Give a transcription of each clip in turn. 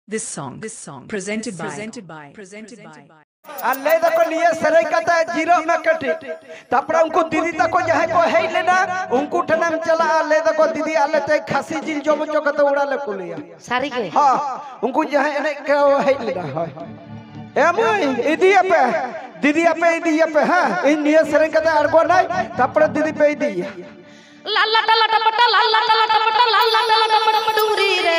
This song presented by. अल्ले देखो लिए सरे कहता है जीरो में कटी तपड़ा उनको दीदी तक को जहाँ को है लेना उनको ठनम चला अल्ले देखो दीदी अल्ले ते खासी जिल जो बच्चों का तो उड़ा ले को लिया सारी के हाँ उनको जहाँ इन्हें क्या है लेना है मुई इधी पे दीदी पे इधी पे हाँ इन लिए सरे कहता है अर्गो नहीं तपड़ा दीदी पे इधी ला ला ला टपटा ला ला ला टपटा ला ला ला टपटा डूरी रे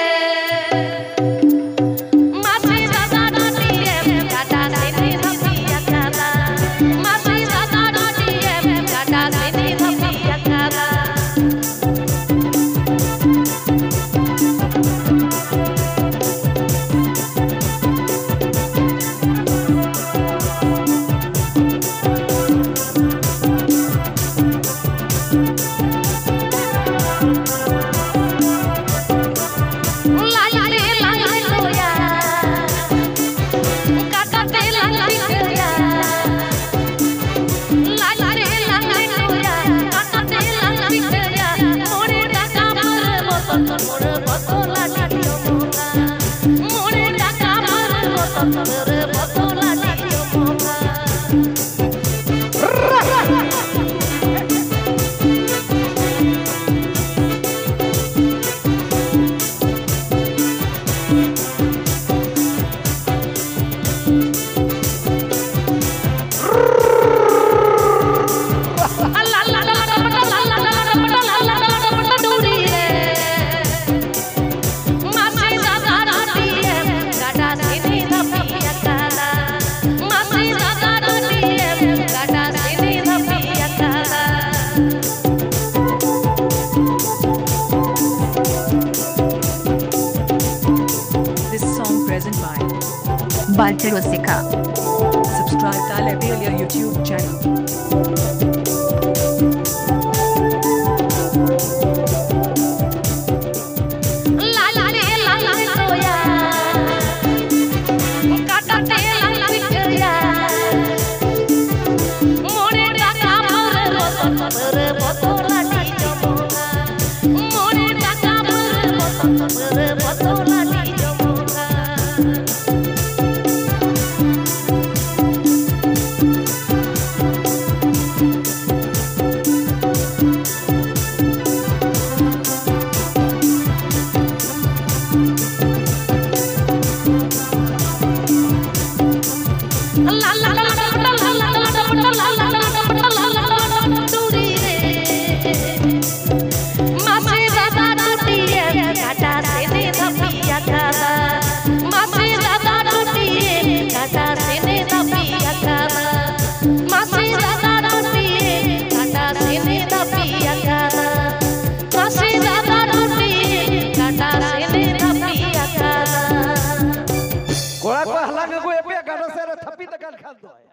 Balchero Sikha. Subscribe to our YouTube channel. कोड़ा को हला में कोई पे गाना से थप्पी तक खाल दो